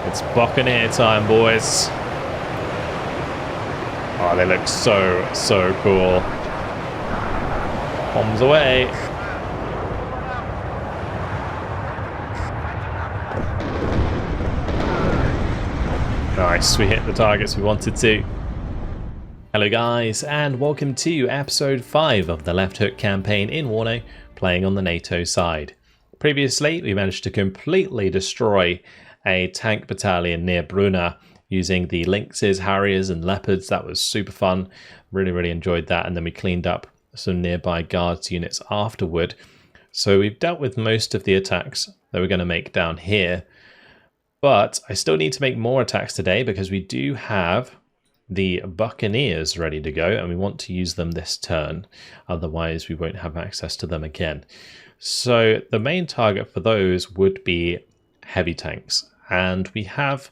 It's Buccaneer time, boys. Oh, they look so cool. Bombs away. Nice, we hit the targets we wanted to. Hello guys, and welcome to episode 5 of the Left Hook campaign in WARNO, playing on the NATO side. Previously, we managed to completely destroy a tank battalion near Bruna using the Lynxes, Harriers and Leopards. That was super fun. Really enjoyed that, and then we cleaned up some nearby guards units afterward. So we've dealt with most of the attacks that we're going to make down here. But I still need to make more attacks today because we do have the Buccaneers ready to go and we want to use them this turn. Otherwise we won't have access to them again. So the main target for those would be heavy tanks. And we have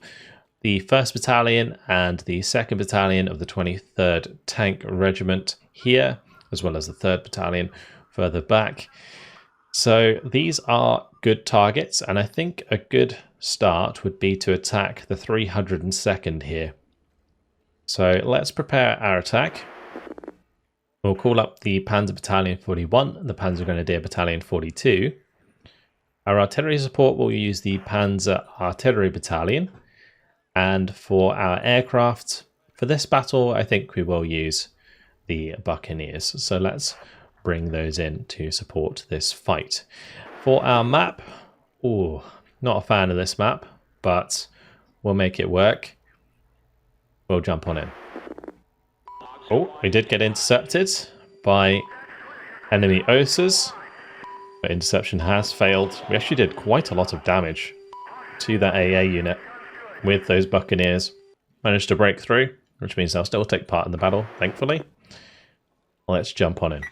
the 1st Battalion and the 2nd Battalion of the 23rd Tank Regiment here, as well as the 3rd Battalion further back. So these are good targets, and I think a good start would be to attack the 302nd here. So let's prepare our attack. We'll call up the Panzer Battalion 41 and the Panzer Grenadier Battalion 42. Our artillery support will use the Panzer Artillery Battalion. And for our aircraft, for this battle, I think we will use the Buccaneers. So let's bring those in to support this fight. For our map, not a fan of this map, but we'll make it work. We'll jump on in. Oh, we did get intercepted by enemy OSAs, but interception has failed. We actually did quite a lot of damage to that AA unit with those Buccaneers. Managed to break through, which means they'll still take part in the battle, thankfully. Let's jump on in.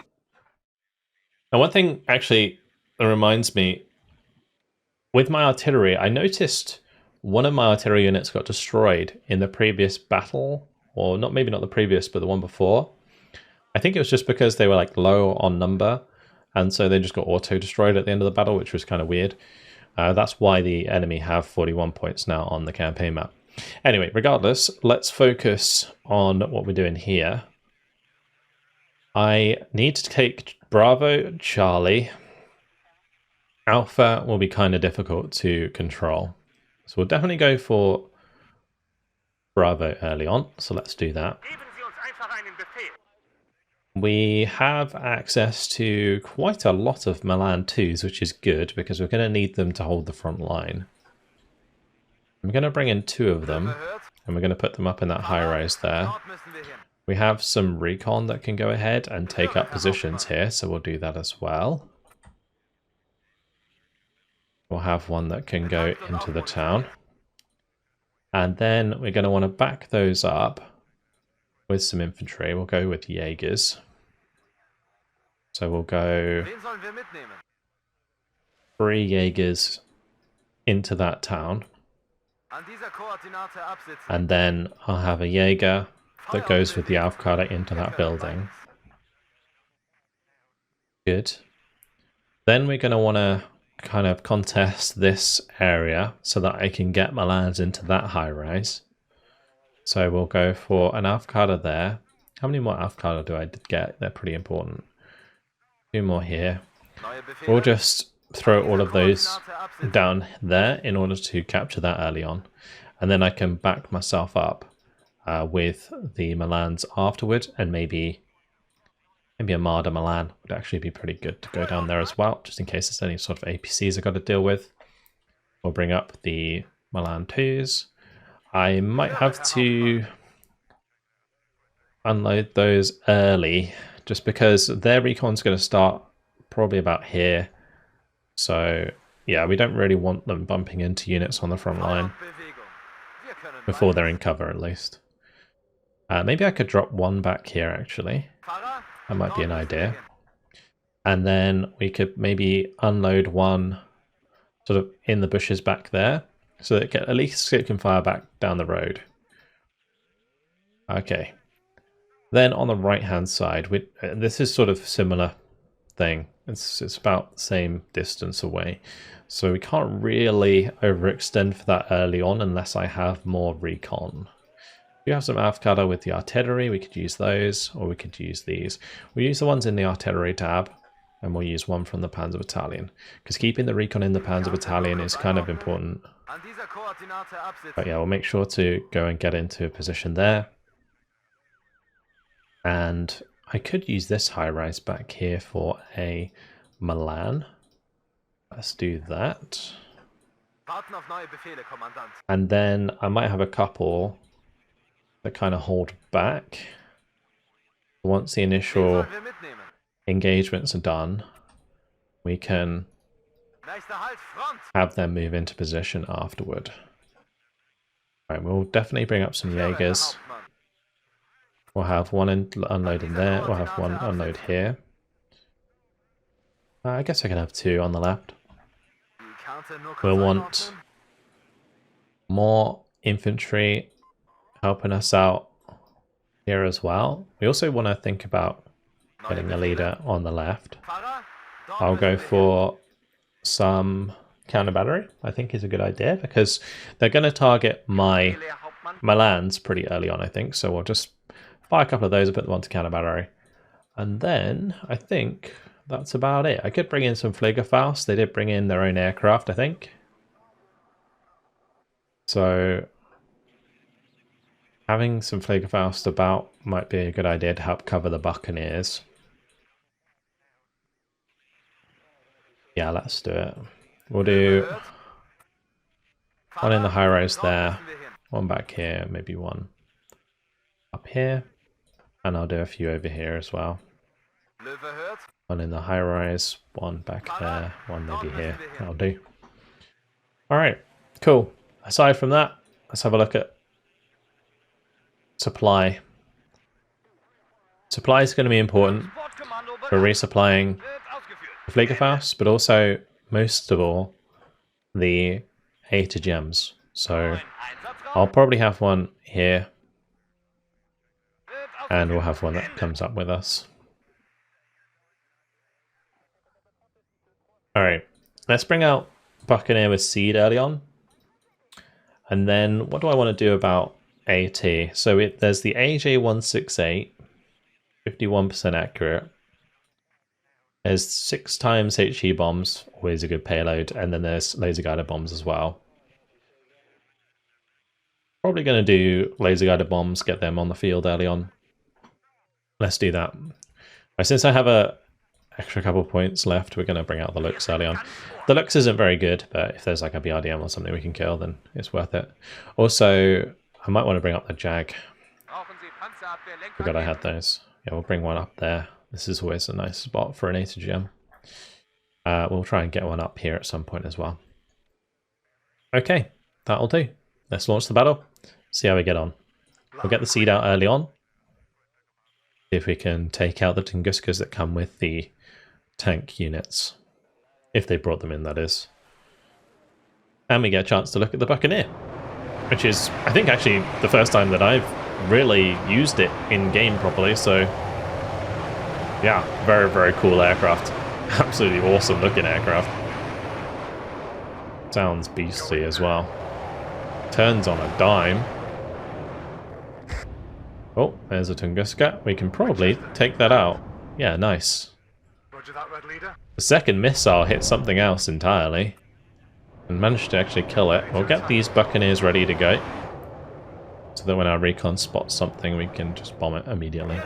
Now, one thing actually that reminds me, with my artillery, I noticed one of my artillery units got destroyed in the previous battle, or maybe not the previous, but the one before. I think it was just because they were like low on number, and so they just got auto-destroyed at the end of the battle, which was kind of weird. That's why the enemy have 41 points now on the campaign map. Anyway, regardless, let's focus on what we're doing here. I need to take Bravo, Charlie. Alpha will be kind of difficult to control. So we'll definitely go for Bravo early on. So let's do that. We have access to quite a lot of Milan 2s, which is good because we're going to need them to hold the front line. I'm going to bring in 2 of them and we're going to put them up in that high rise there. We have some recon that can go ahead and take up positions here, so we'll do that as well. We'll have one that can go into the town. And then we're going to want to back those up with some infantry. We'll go with Jaegers. So we'll go 3 Jaegers into that town. And then I'll have a Jaeger that goes with the Aufkada into that building. Good. Then we're going to want to kind of contest this area so that I can get my lads into that high rise. So we'll go for an Aufkada there. How many more Aufkada do I get? They're pretty important. 2 more here. We'll just throw all of those down there in order to capture that early on. And then I can back myself up with the Milans afterward, and maybe a Marder Milan would actually be pretty good to go down there as well, just in case there's any sort of APCs I've got to deal with. We'll bring up the Milan 2s. I might have to unload those early, just because their recon's going to start probably about here. So yeah, we don't really want them bumping into units on the front line before they're in cover, at least. Maybe I could drop 1 back here, actually. That might be an idea. And then we could maybe unload 1 sort of in the bushes back there, so that at least it can fire back down the road. Okay. Then on the right-hand side, this is sort of similar thing. It's about the same distance away. So we can't really overextend for that early on unless I have more recon. We have some avocado with the artillery, we could use those, or we could use these. We'll use the ones in the artillery tab, and we'll use one from the Panzer Battalion, because keeping the recon in the Panzer Battalion is kind of important. But yeah, we'll make sure to go and get into a position there. And I could use this high-rise back here for a Milan. Let's do that. And then I might have a couple that kind of hold back. Once the initial engagements are done, we can have them move into position afterward. Right, we'll definitely bring up some Jaegers. We'll have one unload in there. We'll have one unload here. I guess I can have two on the left. We'll want more infantry helping us out here as well. We also want to think about getting a leader on the left. I'll go for some counter battery. I think is a good idea because they're going to target my lands pretty early on, I think. So we'll just fire a couple of those and put them onto counter battery. And then I think that's about it. I could bring in some Fliegerfaust. They did bring in their own aircraft, I think. So having some Fliegerfaust about might be a good idea to help cover the Buccaneers. Yeah, let's do it. We'll do one in the high rise there, one back here, maybe one up here, and I'll do a few over here as well. One in the high rise, one back there, one maybe here. That'll do. Alright, cool. Aside from that, let's have a look at supply. Supply is going to be important for resupplying the Fliegerfaust, but also, most of all, the HDGams. So I'll probably have one here, and we'll have one that comes up with us. Alright, let's bring out Buccaneer with seed early on. And then what do I want to do about AT? So there's the AJ168, 51% accurate. There's 6 times HE bombs, always a good payload, and then there's laser guided bombs as well. Probably going to do laser guided bombs, get them on the field early on. Let's do that. Right, since I have a extra couple points left, we're going to bring out the Lux early on. The Lux isn't very good, but if there's like a BRDM or something we can kill, then it's worth it. Also, I might want to bring up the Jag. Forgot I had those. Yeah, we'll bring one up there. This is always a nice spot for an ATGM. We'll try and get one up here at some point as well. Okay, that'll do. Let's launch the battle, see how we get on. We'll get the seed out early on. See if we can take out the Tunguskas that come with the tank units. If they brought them in, that is. And we get a chance to look at the Buccaneer, which is, I think, actually the first time that I've really used it in-game properly, so yeah, very, very cool aircraft. Absolutely awesome looking aircraft. Sounds beastly as well. Turns on a dime. Oh, there's a Tunguska. We can probably take that out. Yeah, nice. Roger that, Red Leader. The second missile hit something else entirely and managed to actually kill it. We'll get these Buccaneers ready to go so that when our recon spots something, we can just bomb it immediately.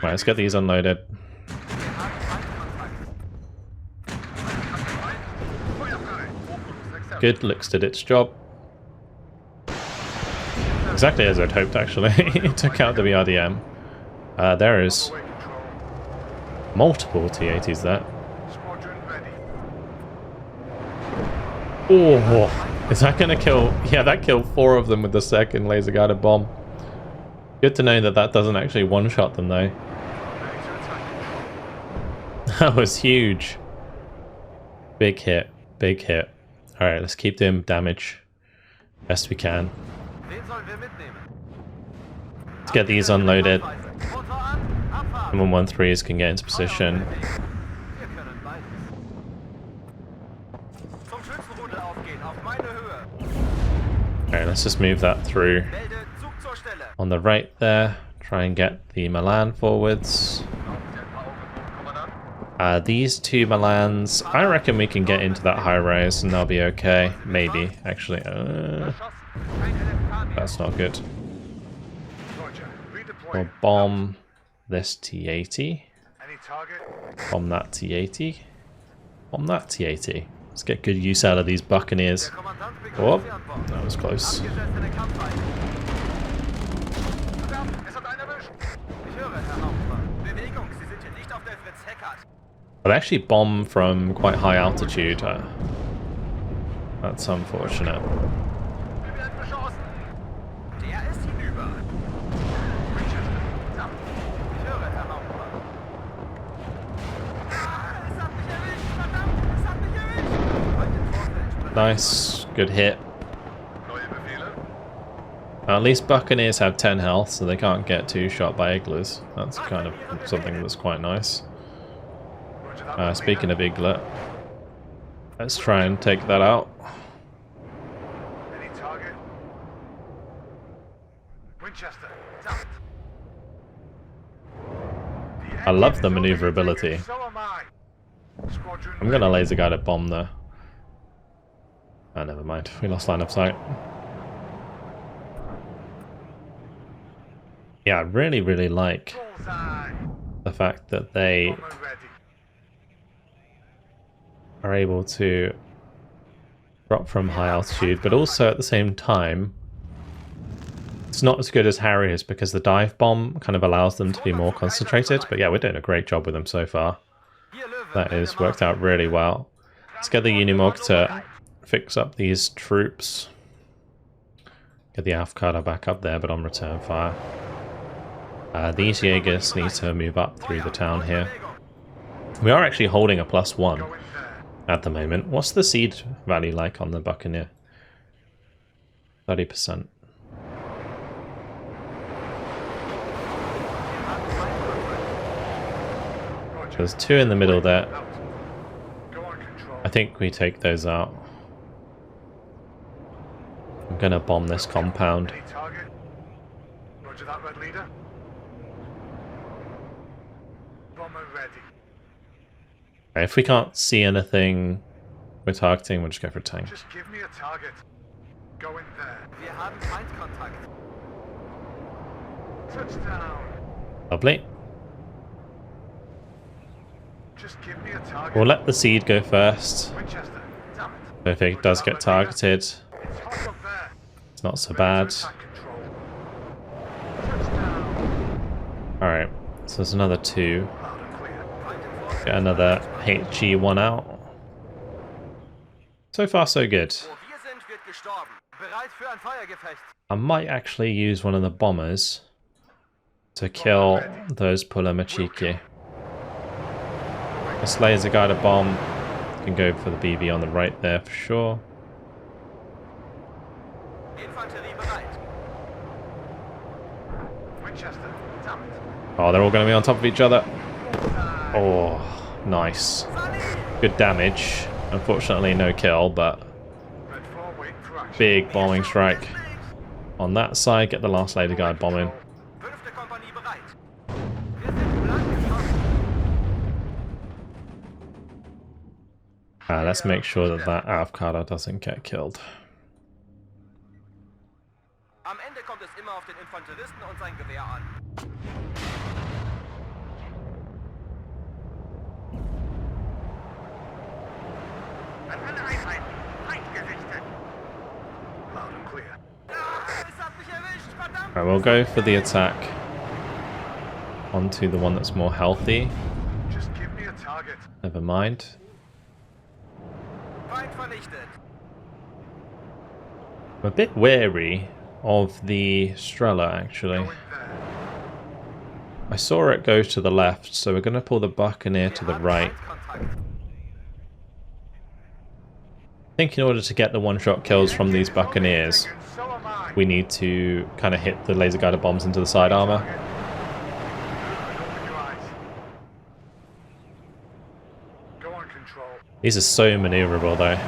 Right, let's get these unloaded. Good, Lux did its job. Exactly as I'd hoped, actually. It took out the BRDM. There is multiple T-80s there. Oh, is that going to kill? Yeah, that killed 4 of them with the second laser guided bomb. Good to know that that doesn't actually one-shot them, though. That was huge. Big hit. Big hit. Alright, let's keep doing damage best we can. Let's get these unloaded. M113s can get into position. Okay, let's just move that through on the right there. Try and get the Milan forwards. These two Milans, I reckon we can get into that high rise and they'll be okay. Maybe, actually. That's not good. We'll bomb this T-80. Bomb that T-80. Bomb that T-80. Let's get good use out of these Buccaneers. Oh, that was close. But they actually bomb from quite high altitude. That's unfortunate. Nice, good hit. At least Buccaneers have 10 health, so they can't get two-shot by iglas. That's kind of something that's quite nice. Speaking of iglet, let's try and take that out. I love the maneuverability. I'm gonna laser guide a bomb there. Oh, never mind. We lost line of sight. Yeah, I really, really like the fact that they are able to drop from high altitude, but also at the same time, it's not as good as Harriers because the dive bomb kind of allows them to be more concentrated. But yeah, we're doing a great job with them so far. That is worked out really well. Let's get the Unimog to fix up these troops. Get the Aufkader back up there, but on return fire. These Jaegers need to move up through the town here. We are actually holding a +1 at the moment. What's the seed value like on the Buccaneer? 30%. There's two in the middle there. I think we take those out. I'm gonna bomb this compound. If we can't see anything we're targeting, we'll just go for a tank. Just give me a target. Go in there. Wir haben Feindkontakt. Touchdown. Lovely. Just give me a target. We'll let the seed go first. Winchester. Damn it. So if it does get targeted, It's hot up there. it's not so bad. Alright, so there's another two. Get another HG1 out. So far so good. I might actually use one of the bombers to kill those Pulamachiki. This laser guided bomb can go for the BB on the right there for sure. Oh, they're all going to be on top of each other. Oh, nice. Good damage. Unfortunately, no kill, but big bombing strike on that side. Get the last laser guide bombing. Let's make sure that that Aufkader doesn't get killed. Am Ende kommt es immer auf den Infanteristen und sein Gewehr an. Alright, we'll go for the attack onto the one that's more healthy. Just give me a target. Never mind. I'm a bit wary of the Strela actually. I saw it go to the left, so we're going to pull the Buccaneer to the right. I think in order to get the one-shot kills from these Buccaneers, we need to kind of hit the laser guided bombs into the side armor. These are so maneuverable though.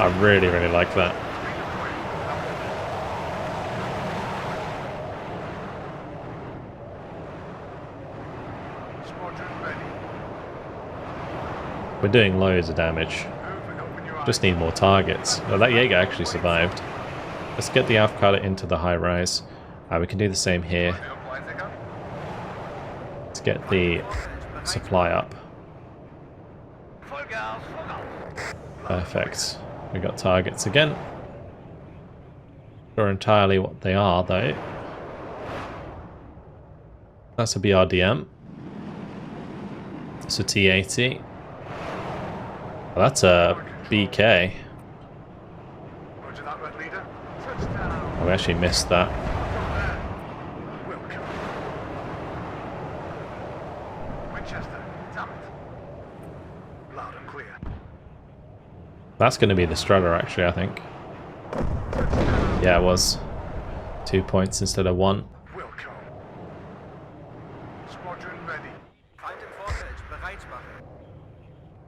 I really, really like that. We're doing loads of damage. Just need more targets. Well, that Jaeger actually survived. Let's get the Aufkada into the high rise. We can do the same here. Let's get the supply up. Perfect. We got targets again. Not sure entirely what they are though. That's a BRDM. It's a T-80. Well, that's a BK. Oh, we actually missed that. That's going to be the strutter, actually, I think. Yeah, it was. 2 points instead of 1.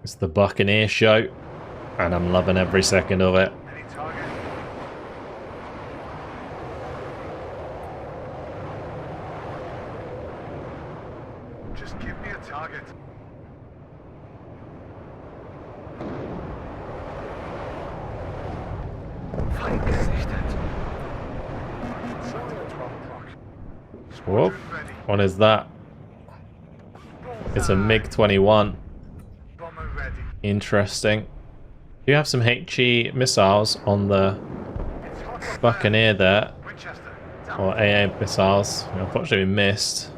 It's the Buccaneer show, and I'm loving every second of it. Just give me a target. Whoop. What is that? It's a MiG-21. Interesting. Do you have some HE missiles on the Buccaneer there? Or AA missiles? Unfortunately we missed.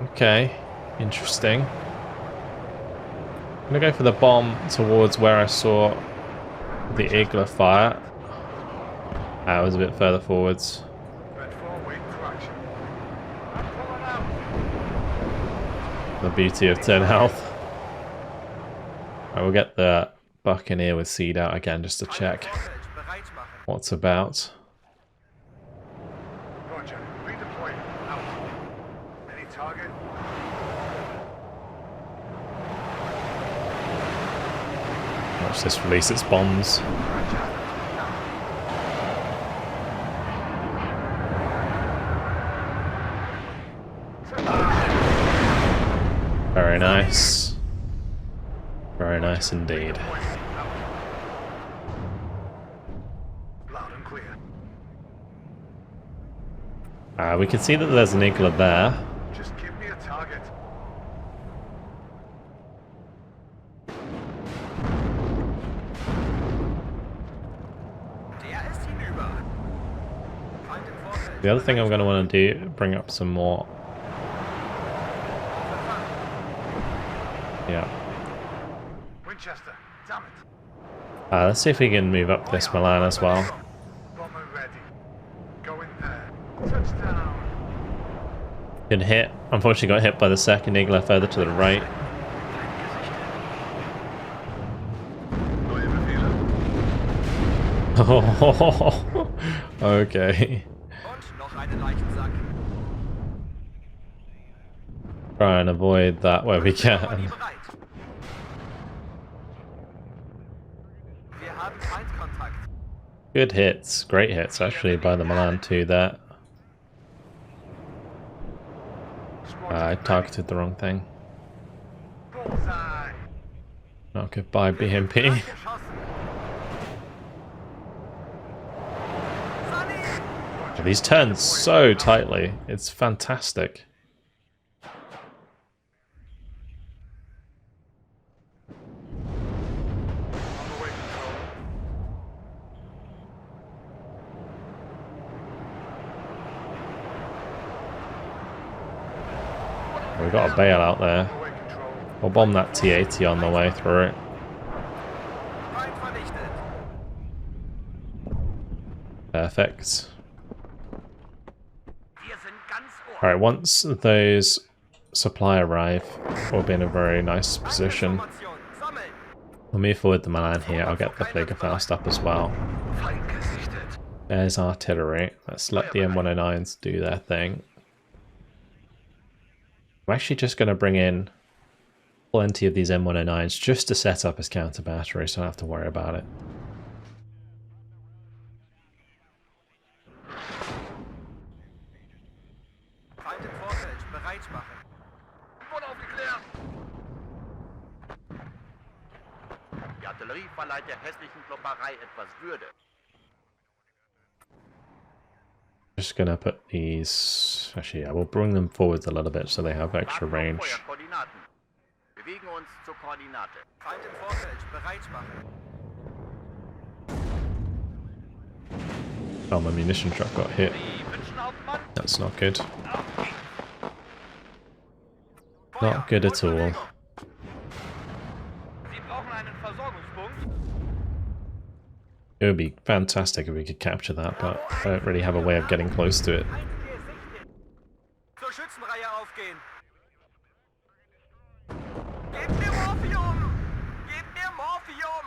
Okay, interesting. I'm gonna go for the bomb towards where I saw the igla fire. That was a bit further forwards. The beauty of 10 health. Right, we'll get the Buccaneer with seed out again just to check what's about. Roger. Redeploy. Out. Any target? Watch this release its bombs. Very nice. Very nice indeed. Loud and clear. We can see that there's an igla there. Just give me a target. The other thing I'm going to want to do, bring up some more. Yeah. Winchester, damn it. Let's see if we can move up this Milan as well. Bomber ready. Go in there. Touchdown. Good hit. Unfortunately got hit by the second igla further to the right. Oh, okay. Try and avoid that where we can. Good hits, great hits actually by the Milan 2 there. I targeted the wrong thing. Not goodbye BMP. These turn so tightly, it's fantastic. We've got a bail out there. We'll bomb that T-80 on the way through it. Perfect. Alright, once those supply arrive, we'll be in a very nice position. We'll move forward the Milan here. I'll get the Fliegerfaust up as well. There's artillery. Let's let the M109s do their thing. I'm actually just going to bring in plenty of these M109s just to set up as counter battery, so I don't have to worry about it. Feind im Vorfeld, bereit machen. Wurde aufgeklärt. Die Artillerie verleiht der hässlichen Klopperei etwas Würde. Just gonna put these. Actually, yeah, we'll bring them forwards a little bit so they have extra range. Feuerkoordinaten. Bewegen uns zur Koordinate. Feind im Vorfeld, bereit machen. Oh, my munition truck got hit. That's not good. Not good at all. Sie brauchen einen Versorgungspunkt. It would be fantastic if we could capture that, but I don't really have a way of getting close to it. Zur Schützenreihe aufgehen. Gebt mir Morphium! Gebt mir Morphium!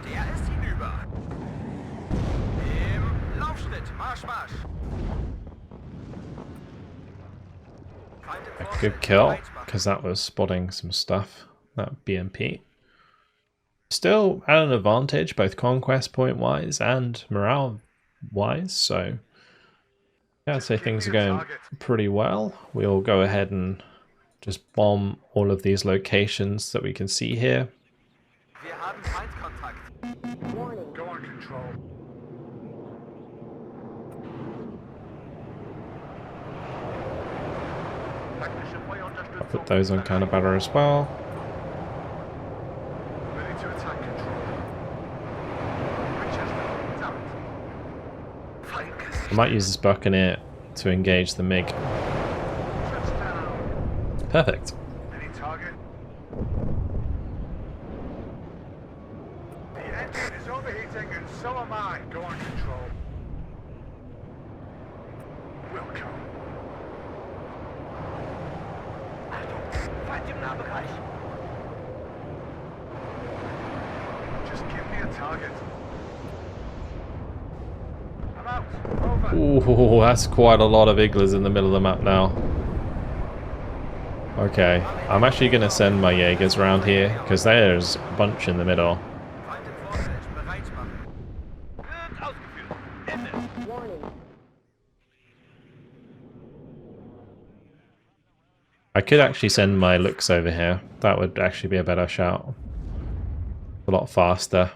Der ist hinüber. Im Laufschritt, Marsch, Marsch. Feind im A Vorfeld, good kill, bereit machen. because that was spotting some stuff. That BMP. Still at an advantage, both conquest point wise and morale wise, so yeah, I'd say things are going pretty well. We'll go ahead and just bomb all of these locations that we can see here. Wir haben Feindkontakt. Warning. Go on control. Taktische I'll Feuerunterstützung. put those on counter batter as well. Ready to attack control. Winchester, down. Flank. I might use this Buccaneer to engage the MiG. Shuts down. Perfect. Any target? The engine is overheating and so am I. Go on control. Welcome. Feind im Nahbereich. Just give me a target. I'm out. Over. Ooh, that's quite a lot of iglas in the middle of the map now. Okay, I'm actually going to send my Jaegers around here, because there's a bunch in the middle. Feind im Vorfeld, bereit machen. Wird ausgeführt. Ende. Warning. I could actually send my looks over here. That would actually be a better shout. A lot faster.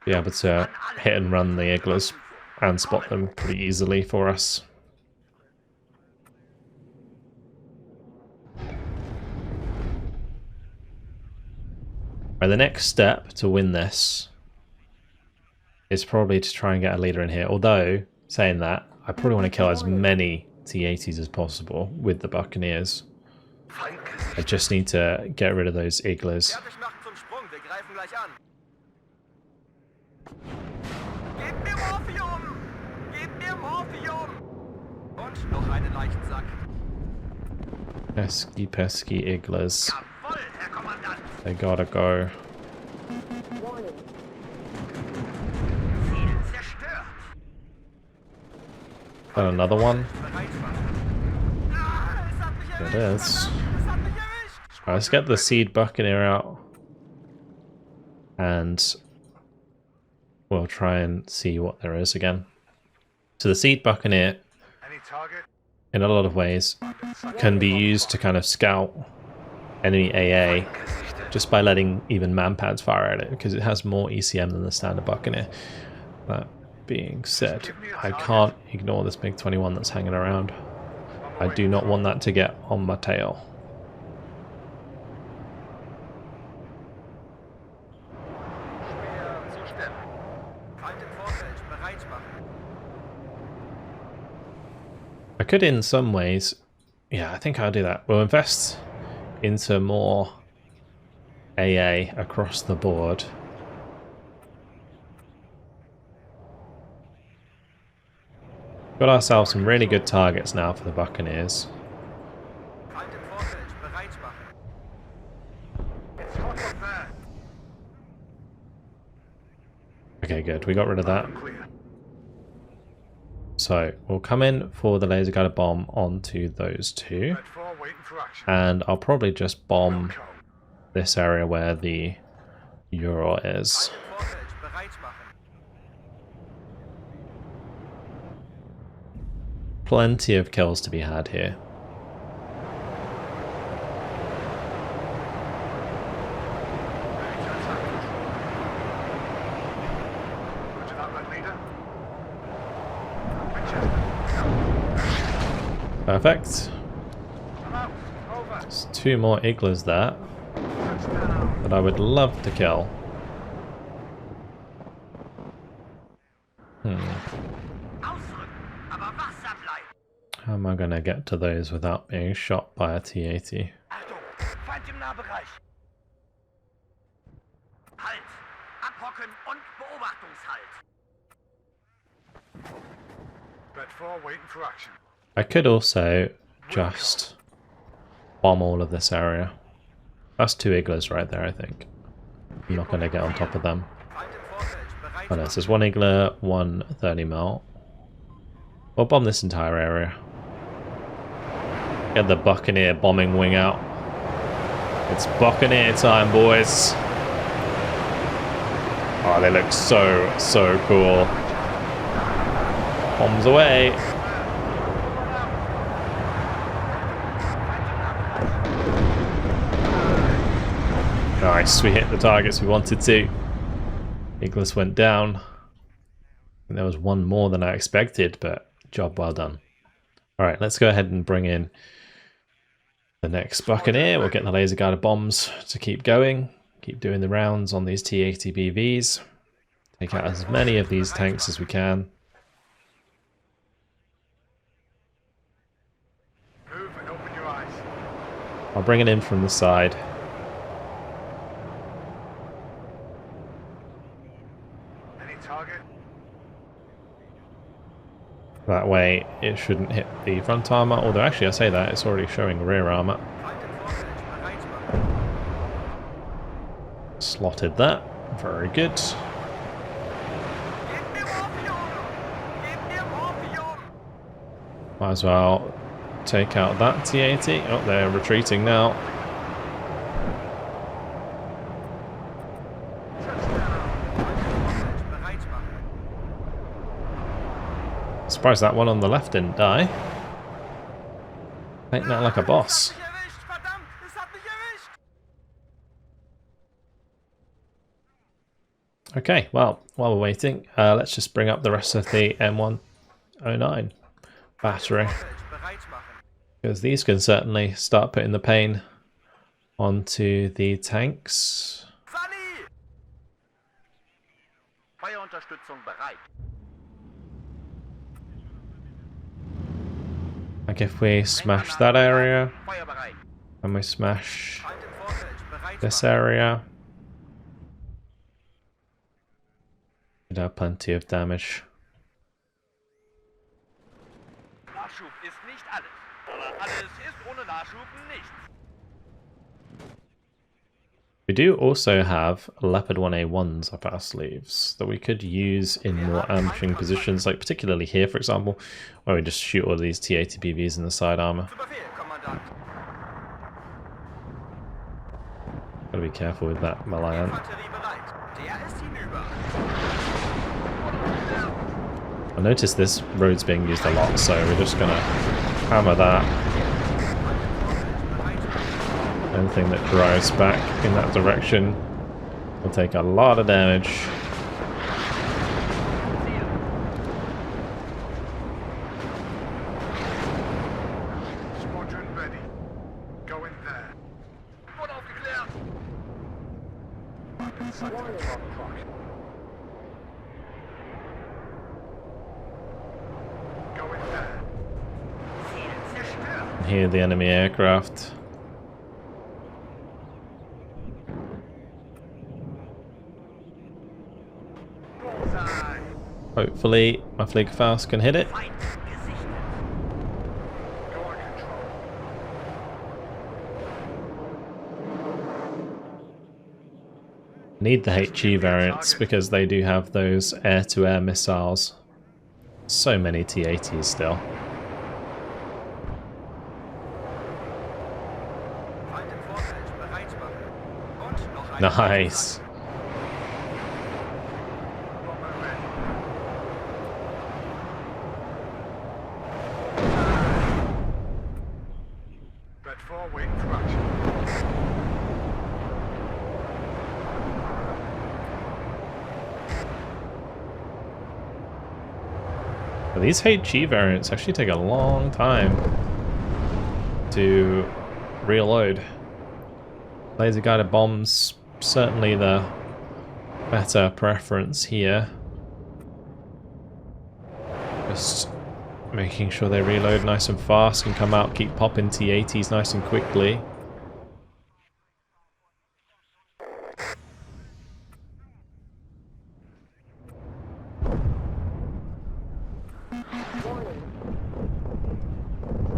Be able to hit and run the iglas and spot them pretty easily for us. Right, the next step to win this is probably to try and get a leader in here. Although, saying that, I probably want to kill as many T-80s as possible with the Buccaneers. I just need to get rid of those iglas. Fertig machen zum Sprung, wir greifen gleich an. Gebt mir Morphium! Gebt mir Morphium! Und noch einen Leichensack. Pesky iglas. Jawohl, Herr Kommandant. They gotta go. Warning. Ziel zerstört. Got another one. Bereit machen. Ah, es hat mich erwischt! It is. Verdammt, es hat mich erwischt! Right, let's get the Seed Buccaneer out. And we'll try and see what there is again. So the Seed Buccaneer, Any target? in a lot of ways, can be used to kind of scout enemy AA just by letting even manpads fire at it, because it has more ECM than the standard Buccaneer. That being said, I can't ignore this MiG-21 that's hanging around. I do not want that to get on my tail. Schwer zustimmen. Feind im Vorfeld, bereit machen. I could, in some ways, yeah, I think I'll do that. We'll invest into more AA across the board. Got ourselves some really good targets now for the Buccaneers. Feind im Vorfeld, bereit machen. It's hot up there. Okay, good. We got rid of that. Clear. So we'll come in for the laser guided bomb onto those two, Red 4 waiting for action. and I'll probably just bomb Wilco. this area where the Euro is. Feind im Vorfeld, bereit machen. Plenty of kills to be had here. Ready to attack. Roger that, Red Leader. Winchester. Perfect. I'm out. Over. There's two more iglas there Touchdown. that I would love to kill. Ausrücken, aber Wasser bleibt. How am I going to get to those without being shot by a T-80? Achtung, Feind im Nahbereich. Halt, abhocken und Beobachtungshalt. Red 4 waiting for action. I could also just bomb all of this area. That's two iglas right there, I think. I'm not going to get on top of them. Feind im Vorfeld, bereit Oh no, so there's one igla, one 30 mil. We'll bomb this entire area. Get the Buccaneer bombing wing out. It's Buccaneer time, boys. Oh, they look so, so cool. Bombs away. Nice, we hit the targets we wanted to. Iglas went down. And there was one more than I expected, but job well done. Alright, let's go ahead and bring in the next Buccaneer. We'll get the laser guided bombs to keep going. Keep doing the rounds on these T-80BVs. Take out as many of these tanks as we can. Move and open your eyes. I'll bring it in from the side. Any target? That way it shouldn't hit the front armor, although actually I say that, it's already showing rear armor. Feind im Vorfeld, bereit machen. Slotted that. Very good. Gebt mir Morphium! Gebt mir Morphium! Might as well take out that T-80. Oh, they're retreating now. Bereit machen. Surprised that one on the left didn't die. Take that like a boss. Es hat mich erwischt, verdammt! Es hat mich erwischt! Okay, well, while we're waiting, let's just bring up the rest of the M109 battery. Bereit machen. Because these can certainly start putting the pain onto the tanks. Sunny! Feuerunterstützung bereit. Like if we smash that area, Feuer bereit. and we smash Feind im Vorfeld, bereit this machen. area, we'd have plenty of damage. Nachschub ist nicht alles. Aber alles ist ohne Nachschub nichts. We do also have Leopard 1A1s up our sleeves that we could use in more ambushing positions, like particularly here, for example, where we just shoot all of these T-80BVs in the side armor. Zu Befehl, Kommandant. Gotta be careful with that Malayan. Infanterie bereit. Der ist hinüber. I noticed this road's being used a lot, so we're just gonna hammer that. Anything that drives back in that direction will take a lot of damage. Squadron ready. Go in there. Wurde aufgeklärt. Inside the 12 o'clock. Go in there. Ziel zerstört. Here, the enemy aircraft. Bullseye. Hopefully, my Fliegfaust can hit it. Feind gesichtet. Go on control. Need the HE variants because they do have those air-to-air missiles. So many T-80s still. Feind im Vorfeld bereit machen. Und noch eine Nice. Red 4 waiting for action. These HE variants actually take a long time to reload. Laser guided bombs, certainly the better preference here. Just making sure they reload nice and fast and come out, keep popping T-80s nice and quickly.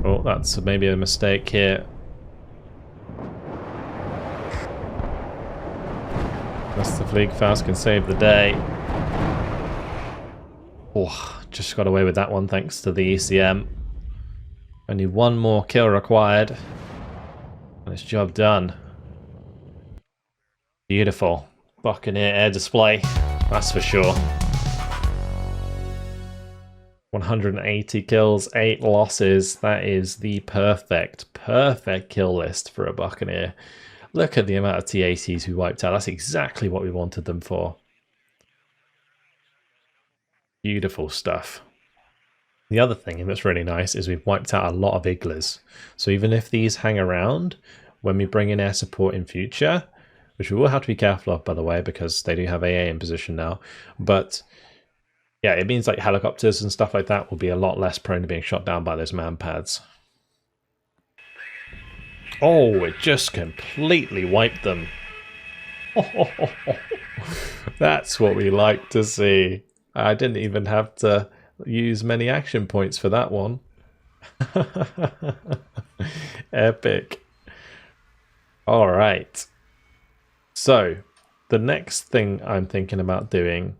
Oh, that's maybe a mistake here. Unless the Fliegfaust can save the day. Oh, just got away with that one thanks to the ECM. Only one more kill required. And it's job done. Beautiful. Buccaneer air display, that's for sure. 180 kills, 8 losses. That is the perfect kill list for a Buccaneer. Look at the amount of T-80s we wiped out. That's exactly what we wanted them for. Beautiful stuff. The other thing that's really nice is we've wiped out a lot of iglas. So even if these hang around, when we bring in air support in future, which we will have to be careful of, by the way, because they do have AA in position now, but yeah, it means like helicopters and stuff like that will be a lot less prone to being shot down by those man pads. Oh, it just completely wiped them. That's what we like to see. I didn't even have to use many action points for that one. Epic. All right. So, the next thing I'm thinking about doing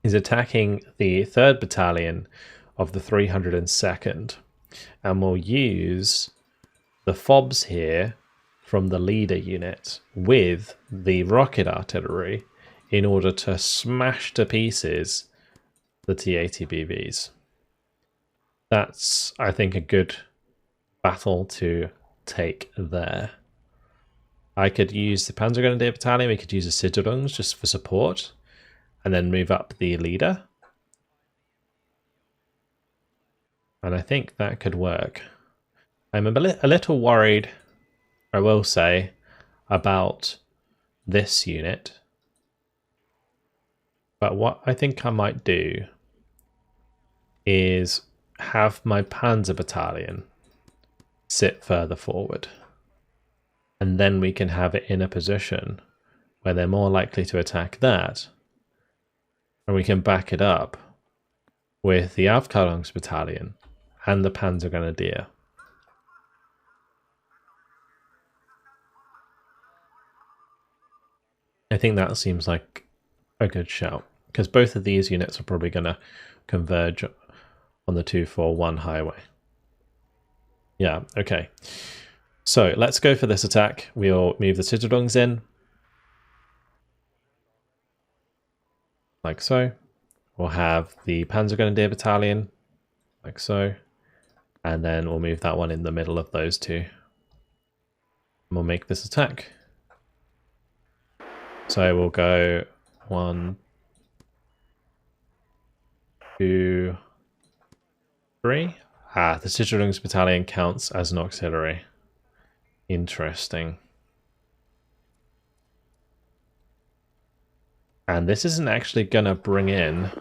is attacking the 3rd Battalion of the 302nd. And we'll use the FOBs here from the leader unit with the rocket artillery in order to smash to pieces the T-80BVs. That's, I think, a good battle to take there. I could use the Panzergrenadier Battalion, we could use the Sicherungs just for support, and then move up the leader. And I think that could work. I'm a little worried, I will say, about this unit. But what I think I might do is have my Panzer Battalion sit further forward. And then we can have it in a position where they're more likely to attack that. And we can back it up with the Aufklärungs Battalion and the Panzergrenadier. I think that seems like a good shout, because both of these units are probably going to converge on the 241 highway. Yeah, okay. So let's go for this attack. We'll move the Sicherungs in. Like so. We'll have the Panzergrenadier Battalion. Like so. And then we'll move that one in the middle of those two. And we'll make this attack. So we'll go 1, 2, 3. Ah, the Sicherungs Battalion counts as an auxiliary. Interesting. And this isn't actually going to bring in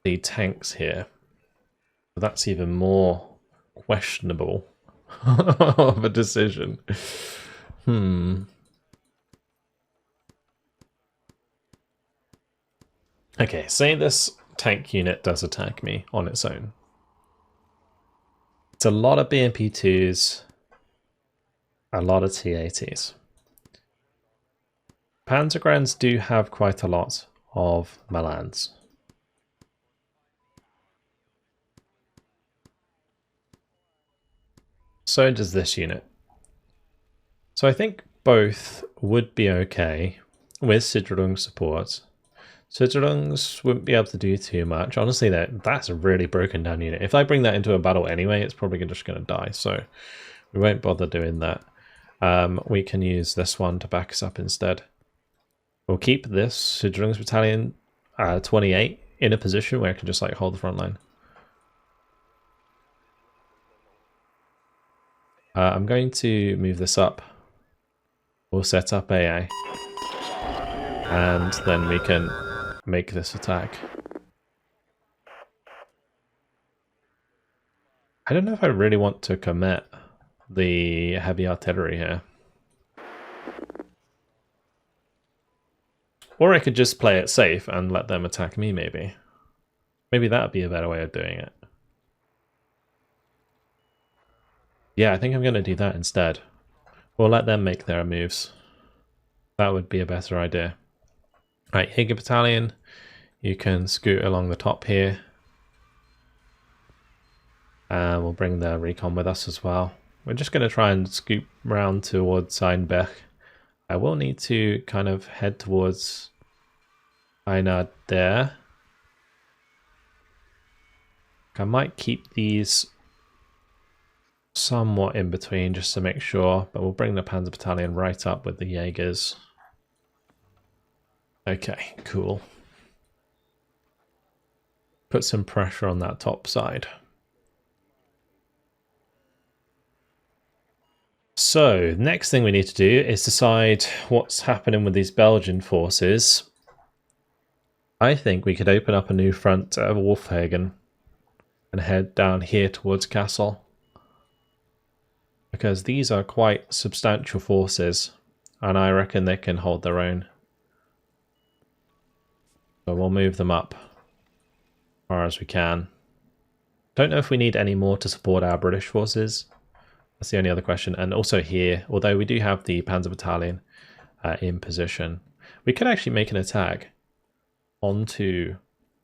the tanks here. So that's even more questionable of a decision. Okay, say this tank unit does attack me on its own. It's a lot of BMP-2s, a lot of T-80s. Panzergrens do have quite a lot of Milans. So does this unit. So I think both would be okay with Sicherung support. Sicherungs wouldn't be able to do too much. Honestly, that's a really broken down unit. If I bring that into a battle anyway, it's probably just going to die. So we won't bother doing that. We can use this one to back us up instead. We'll keep this Sicherungs Battalion 28 in a position where it can just like hold the front line. I'm going to move this up. We'll set up AA. And then we can make this attack. I don't know if I really want to commit the heavy artillery here. Or I could just play it safe and let them attack me, maybe. Maybe that would be a better way of doing it. Yeah, I think I'm going to do that instead. We'll let them make their moves. That would be a better idea. Right, Higa Battalion, you can scoot along the top here. And we'll bring the recon with us as well. We're just going to try and scoot round towards Einbech. I will need to kind of head towards Einad there. I might keep these somewhat in between just to make sure, but we'll bring the Panzer Battalion right up with the Jaegers. Okay, cool. Put some pressure on that top side. So, next thing we need to do is decide what's happening with these Belgian forces. I think we could open up a new front at Wolfhagen and head down here towards Kassel. Because these are quite substantial forces, and I reckon they can hold their own. So we'll move them up as far as we can. Don't know if we need any more to support our British forces. That's the only other question. And also here, although we do have the Panzer Battalion in position, we could actually make an attack onto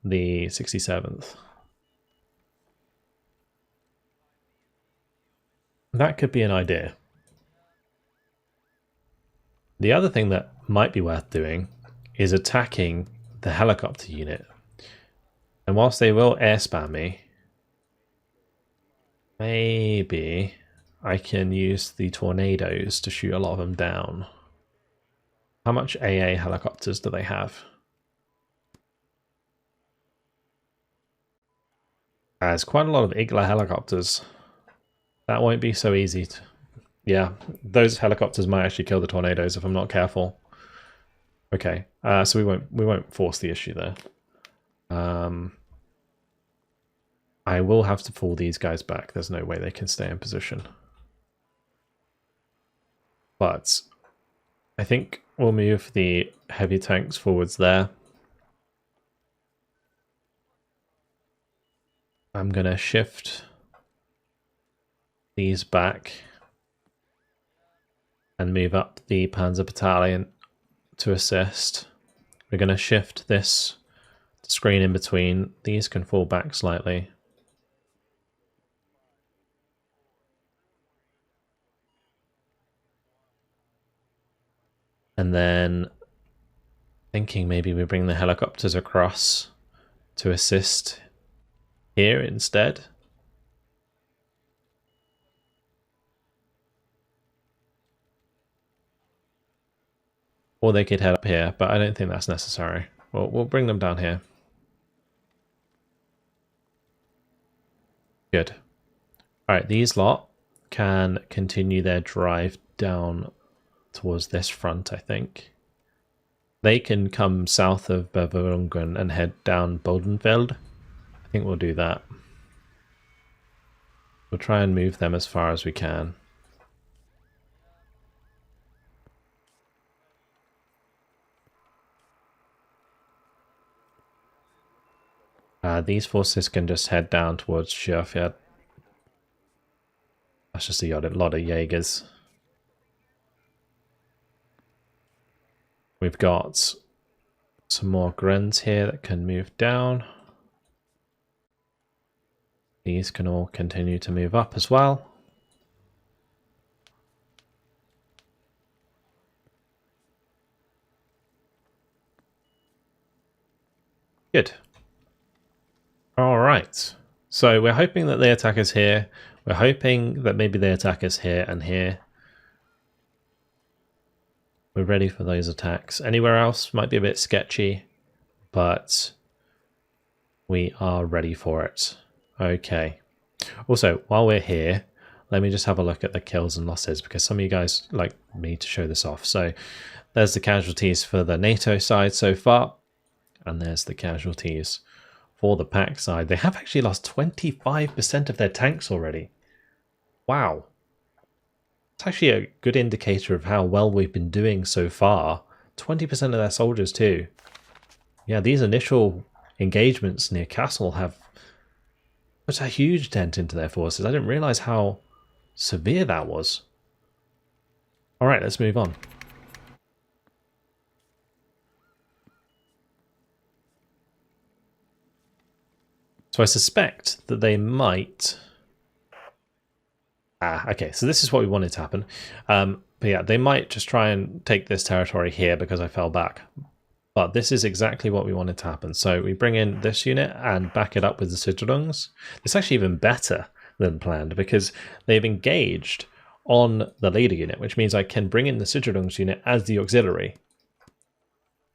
the 67th. That could be an idea. The other thing that might be worth doing is attacking the helicopter unit. And whilst they will air spam me, maybe I can use the tornadoes to shoot a lot of them down. How much AA helicopters do they have? There's quite a lot of Igla helicopters. That won't be so easy to... Yeah, those helicopters might actually kill the tornadoes if I'm not careful. Okay, so we won't force the issue there. I will have to pull these guys back. There's no way they can stay in position. But I think we'll move the heavy tanks forwards there. I'm going to shift these back and move up the Panzer Battalion to assist. We're going to shift this screen in between. These can fall back slightly. And then thinking maybe we bring the helicopters across to assist here instead. Or they could head up here, but I don't think that's necessary. We'll bring them down here. Good. Alright, these lot can continue their drive down towards this front, I think. They can come south of Beverungen and head down Bodenfeld. I think we'll do that. We'll try and move them as far as we can. These forces can just head down towards Schierfjord. That's just a lot of Jaegers. We've got Some more gruns here that can move down. These can all continue to move up as well. Good. All right. So we're hoping that they attack us here. We're hoping that maybe they attack us here and here. We're ready for those attacks. Anywhere else might be a bit sketchy, but we are ready for it. Okay. Also, while we're here, let me just have a look at the kills and losses, because some of you guys like me to show this off. So there's the casualties for the NATO side so far, and there's the casualties for the PAC side. They have actually lost 25% of their tanks already. Wow. It's actually a good indicator of how well we've been doing so far. 20% of their soldiers too. Yeah, these initial engagements near Castle have put a huge dent into their forces. I didn't realize how severe that was. Alright, let's move on. So I suspect that they might... okay, so this is what we wanted to happen. But yeah, they might just try and take this territory here because I fell back. But this is exactly what we wanted to happen. So we bring in this unit and back it up with the Sicherungs. It's actually even better than planned because they've engaged on the leader unit, which means I can bring in the Sicherungs unit as the auxiliary.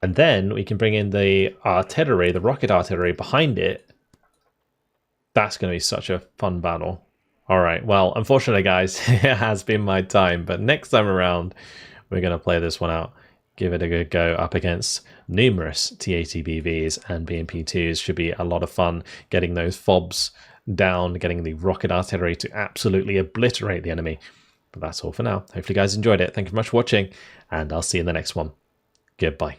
And then we can bring in the artillery, the rocket artillery behind it. That's going to be such a fun battle. Alright, well, unfortunately, guys, it has been my time. But next time around, we're going to play this one out. Give it a good go up against numerous TATBVs and BMP2s. Should be a lot of fun getting those FOBs down, getting the rocket artillery to absolutely obliterate the enemy. But that's all for now. Hopefully you guys enjoyed it. Thank you very much for watching, and I'll see you in the next one. Goodbye.